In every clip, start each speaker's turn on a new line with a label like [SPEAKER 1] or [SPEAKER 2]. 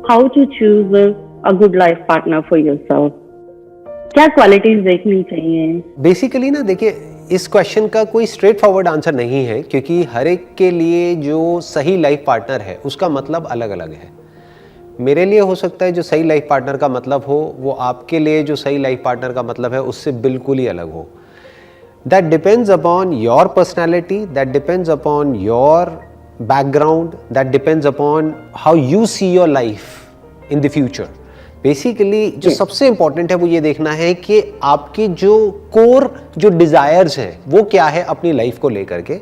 [SPEAKER 1] How to choose a good life partner for yourself? क्या qualities देखनी चाहिए?
[SPEAKER 2] Basically ना देखिए, इस क्वेश्चन का कोई स्ट्रेट फॉरवर्ड आंसर नहीं है, क्योंकि हर एक के लिए जो सही लाइफ पार्टनर है उसका मतलब अलग अलग है। मेरे लिए हो सकता है जो सही लाइफ पार्टनर का मतलब हो, वो आपके लिए जो सही लाइफ पार्टनर का मतलब है उससे बिल्कुल ही अलग हो। That depends upon your personality, that depends upon your background, that depends upon how you see your life in the future. Basically जो सबसे इंपॉर्टेंट है वो ये देखना है कि आपकी जो कोर जो डिजायर्स हैं वो क्या है अपनी लाइफ को लेकर के,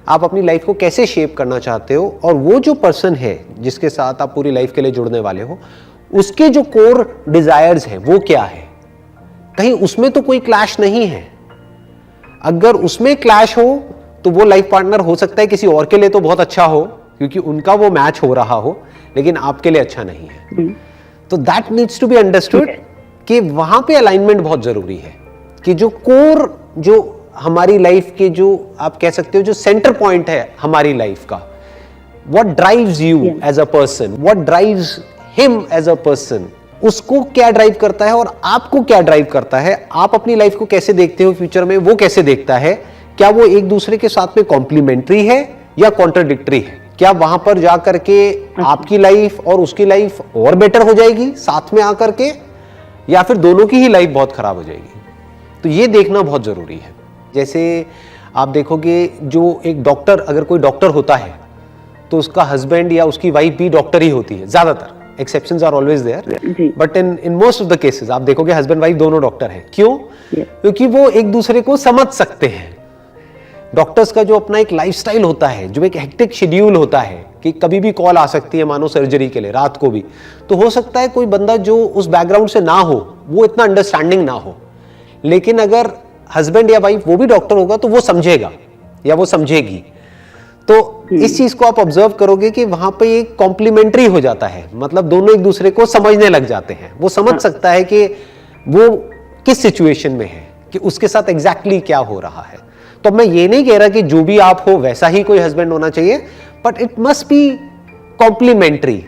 [SPEAKER 2] आप अपनी लाइफ को कैसे शेप करना चाहते हो, और वो जो पर्सन है जिसके साथ आप पूरी लाइफ के लिए जुड़ने वाले हो उसके जो कोर डिजायर्स हैं वो क्या है। कहीं उसमें तो कोई क्लैश नहीं है। अगर उसमें क्लैश हो तो वो लाइफ पार्टनर हो सकता है किसी और के लिए तो बहुत अच्छा हो, क्योंकि उनका वो मैच हो रहा हो, लेकिन आपके लिए अच्छा नहीं है। तो that needs to be understood कि वहां पे अलाइनमेंट बहुत जरूरी है, कि जो कोर जो हमारी लाइफ के जो आप कह सकते हो जो सेंटर पॉइंट है हमारी लाइफ का, what drives you as a person, what drives him as a person, उसको क्या ड्राइव करता है और आपको क्या ड्राइव करता है, आप अपनी लाइफ को कैसे देखते हो फ्यूचर में, वो कैसे देखता है, क्या वो एक दूसरे के साथ में कॉम्प्लीमेंट्री है या कॉन्ट्राडिक्टरी है, क्या वहां पर जाकर के आपकी लाइफ और उसकी लाइफ और बेटर हो जाएगी साथ में आकर के, या फिर दोनों की ही लाइफ बहुत खराब हो जाएगी। तो ये देखना बहुत जरूरी है। जैसे आप देखोगे जो एक डॉक्टर, अगर कोई डॉक्टर होता है तो उसका हस्बैंड या उसकी वाइफ भी डॉक्टर ही होती है, ज्यादातर, exceptions are always there, but in most of the cases आप देखोगे हस्बैंड वाइफ दोनों डॉक्टर हैं। क्यों? क्योंकि वो एक दूसरे को समझ सकते हैं। डॉक्टर्स का जो अपना एक लाइफस्टाइल होता है, जो एक हेक्टिक शेड्यूल होता है कि कभी भी कॉल आ सकती है मानो सर्जरी के लिए रात को भी, तो हो सकता है कोई बंदा जो उस बैकग्राउंड से ना हो वो इतना अंडरस्टैंडिंग ना हो, लेकिन अगर हस्बैंड या वाइफ वो भी डॉक्टर होगा तो वो समझेगा या वो समझेगी। तो इस चीज को आप ऑब्जर्व करोगे कि वहां पे एक कॉम्प्लीमेंट्री हो जाता है, मतलब दोनों एक दूसरे को समझने लग जाते हैं। वो समझ सकता है कि वो किस सिचुएशन में है, कि उसके साथ एग्जैक्टली क्या हो रहा है। तो मैं ये नहीं कह रहा कि जो भी आप हो वैसा ही कोई हस्बैंड होना चाहिए, but it must be complementary,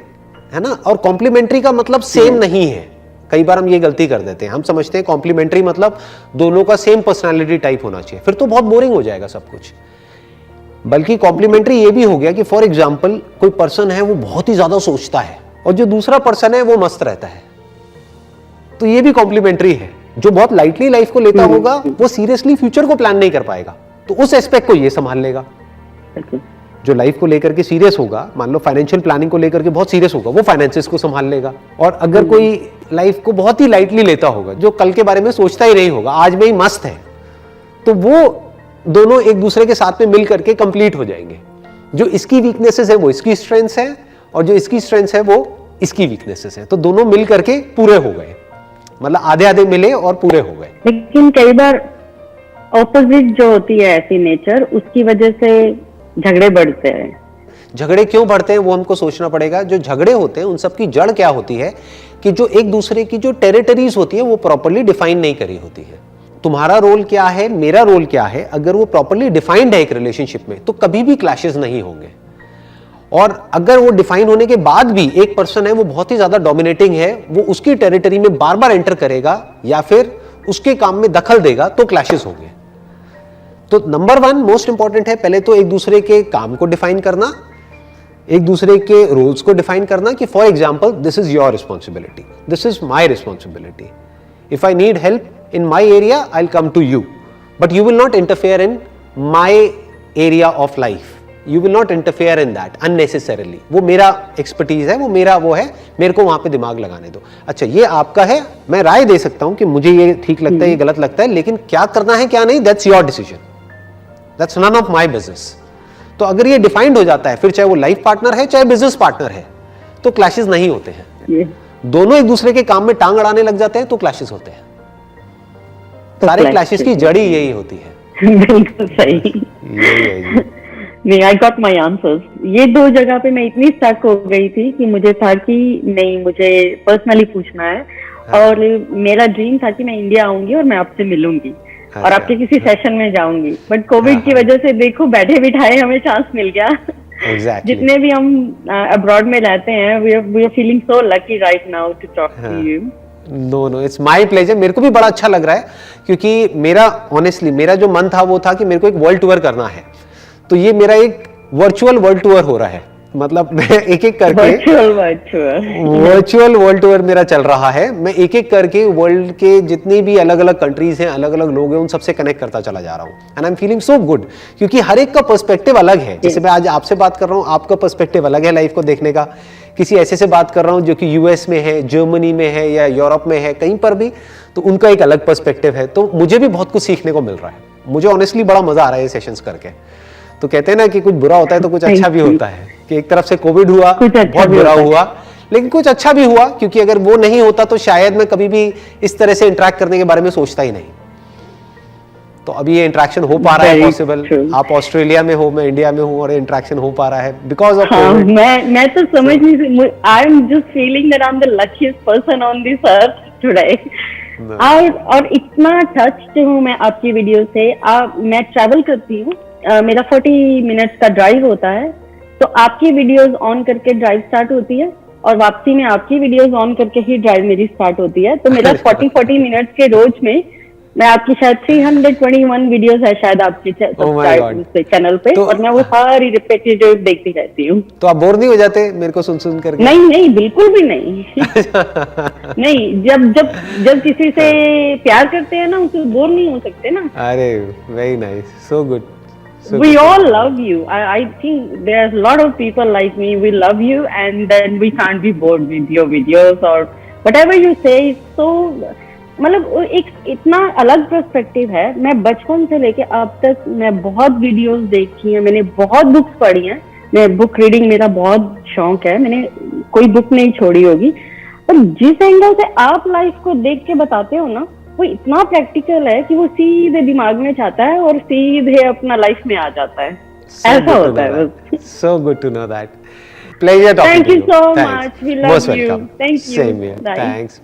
[SPEAKER 2] है ना। और कॉम्प्लीमेंट्री का मतलब सेम नहीं है। कई बार हम ये गलती कर देते हैं, हम समझते हैं कॉम्प्लीमेंट्री मतलब दोनों का सेम पर्सनालिटी टाइप होना चाहिए, फिर तो बहुत बोरिंग हो जाएगा सब कुछ। बल्कि कॉम्प्लीमेंट्री ये भी हो गया कि फॉर एग्जाम्पल कोई पर्सन है वो बहुत ही ज्यादा सोचता है और जो दूसरा पर्सन है वो मस्त रहता है, तो ये भी कॉम्प्लीमेंट्री है। जो बहुत लाइटली लाइफ को लेता होगा वो सीरियसली फ्यूचर को प्लान नहीं कर पाएगा, तो उस एस्पेक्ट को ये संभाल लेगा। जो लाइफ को लेकर के सीरियस होगा, मान लो फाइनेंशियल प्लानिंग को लेकर के बहुत सीरियस होगा, वो फाइनेंसेस को संभाल लेगा। और अगर कोई लाइफ को बहुत ही लाइटली लेता होगा, जो कल के बारे में सोचता ही नहीं होगा, आज में ही मस्त है, तो वो दोनों एक दूसरे के साथ में मिल करके कंप्लीट हो जाएंगे। जो इसकी वीकनेसेस है वो इसकी स्ट्रेंथ्स है, और जो इसकी स्ट्रेंथ्स है वो इसकी वीकनेसेस है, तो दोनों मिल करके पूरे हो गए, मतलब आधे आधे मिले और पूरे हो गए।
[SPEAKER 1] लेकिन कई बार ऑपोजिट जो होती है ऐसी नेचर, उसकी वजह से झगड़े बढ़ते हैं।
[SPEAKER 2] झगड़े क्यों बढ़ते हैं वो हमको सोचना पड़ेगा। जो झगड़े होते हैं उन सब की जड़ क्या होती है कि जो एक दूसरे की जो टेरिटरीज होती है वो प्रॉपर्ली डिफाइन नहीं करी होती है। तुम्हारा रोल क्या है, मेरा रोल क्या है, अगर वो प्रॉपर्ली डिफाइंड है एक रिलेशनशिप में, तो कभी भी क्लैशेस नहीं होंगे। और अगर वो डिफाइन होने के बाद भी एक पर्सन है वो बहुत ही ज्यादा डोमिनेटिंग है, वो उसकी टेरिटरी में बार बार एंटर करेगा या फिर उसके काम में दखल देगा, तो क्लैशेस होंगे। तो नंबर वन मोस्ट इंपॉर्टेंट है, पहले तो एक दूसरे के काम को डिफाइन करना, एक दूसरे के रोल्स को डिफाइन करना कि for example this is your responsibility, this is my responsibility, if I need help in my area I'll come to you, but you will not interfere in my area of life, you will not interfere in that unnecessarily। वो मेरा expertise है, वो मेरा वो है, मेरे को वहां पे दिमाग लगाने दो। अच्छा ये आपका है, मैं राय दे सकता हूं कि मुझे ये ठीक लगता है, ये गलत लगता है, लेकिन क्या करना है क्या नहीं, that's your decision, that's none of my business. तो अगर ये डिफाइंड हो जाता है, फिर चाहे वो लाइफ पार्टनर है चाहे बिजनेस पार्टनर है, तो क्लैशेस नहीं होते हैं। दोनों एक दूसरे के काम में टांग अड़ाने लग जाते हैं तो क्लैशेस होते हैं। सारे क्लैशेस की जड़ ही यही होती है।
[SPEAKER 1] बिल्कुल सही। नहीं, आई गॉट माई आंसर्स। ये दो जगह पे मैं इतनी स्टक हो गई थी कि मुझे था कि नहीं, मुझे पर्सनली पूछना है। और मेरा ड्रीम था कि मैं इंडिया आऊंगी और मैं आपसे मिलूंगी और आपके किसी सेशन में जाऊंगी, बट कोविड की वजह से देखो बैठे बिठाए हमें चांस मिल गया
[SPEAKER 2] Exactly.
[SPEAKER 1] जितने भी हम अब्रॉड में रहते हैं, we are feeling so lucky right now to talk to you.
[SPEAKER 2] No, it's my pleasure. मेरे को भी बड़ा अच्छा लग रहा है, क्योंकि मेरा ऑनेस्टली मेरा जो मन था वो था कि मेरे को एक वर्ल्ड टूर करना है। तो ये मेरा एक वर्चुअल वर्ल्ड टूर हो रहा है, मतलब मैं एक एक करके वर्चुअल वर्ल्ड टूर मेरा चल रहा है। मैं एक एक करके वर्ल्ड के जितनी भी अलग अलग कंट्रीज हैं, अलग अलग लोग हैं, उन सबसे कनेक्ट करता चला जा रहा हूँ। And I am feeling so good, क्योंकि हर एक का पर्सपेक्टिव अलग है। जैसे मैं आज आपसे बात कर रहा हूँ, आपका पर्सपेक्टिव अलग है लाइफ को देखने का। किसी ऐसे से बात कर रहा हूँ जो कि यूएस में है, जर्मनी में है या यूरोप में है, कहीं पर भी, तो उनका एक अलग पर्सपेक्टिव है। तो मुझे भी बहुत कुछ सीखने को मिल रहा है। मुझे ऑनेस्टली बड़ा मजा आ रहा है ये सेशंस करके। तो कहते हैं ना कि कुछ बुरा होता है तो कुछ अच्छा भी होता है, कि एक तरफ से कोविड हुआ, बहुत बुरा हुआ, लेकिन कुछ अच्छा भी हुआ, क्योंकि अगर वो नहीं होता तो शायद मैं कभी भी इस तरह से इंटरेक्ट करने के बारे में सोचता ही नहीं। तो अभी ये इंटरेक्शन हो पा रहा है पॉसिबल। आप ऑस्ट्रेलिया में हो, मैं इंडिया में हूँ, और इंटरेक्शन हो पा रहा है बिकॉज ऑफ कोविड।
[SPEAKER 1] मैं तो समझ नहीं, I am just feeling that I am the luckiest person on this earth today. और इतना टच्ड हूँ मैं आपकी वीडियो से। मैं ट्रैवल करती हूँ, मेरा 40 मिनट्स का ड्राइव होता है, तो आपकी वीडियोस ऑन करके ड्राइव स्टार्ट होती है, और वापसी में आपकी वीडियोस ऑन करके ही ड्राइव मेरी स्टार्ट होती है। तो मेरा 40 मिनट्स के रोज में मैं आपकी शायद 321 वीडियोस है शायद आपके चैनल पे, और मैं वो सारी रिपीटेटिव देखती रहती हूँ।
[SPEAKER 2] तो आप बोर नहीं हो जाते मेरे को सुन करके?
[SPEAKER 1] नहीं, बिल्कुल भी नहीं। नहीं, जब किसी से प्यार करते हैं ना, उससे बोर नहीं हो सकते ना।
[SPEAKER 2] अरे very nice, so good.
[SPEAKER 1] We all love you. I think there's a lot of people like me. We love you, and then we can't be bored with your videos or whatever you say. So, मतलब एक इतना अलग perspective है। मैं बचपन से लेके अब तक मैं बहुत वीडियोस देखी हैं, मैंने बहुत बुक्स पढ़ी हैं। मैं बुक रीडिंग मेरा बहुत शौक है, मैंने कोई बुक नहीं छोड़ी होगी। पर जिस एंगल से आप लाइफ को देख के बताते हो ना, वो इतना प्रैक्टिकल है कि वो सीधे दिमाग में जाता है और सीधे अपना लाइफ में आ जाता है। ऐसा होता है बस।
[SPEAKER 2] So good to know that. Pleasure talking to you.
[SPEAKER 1] Thank you so much. We love you. Thank you.
[SPEAKER 2] Same here. Thanks.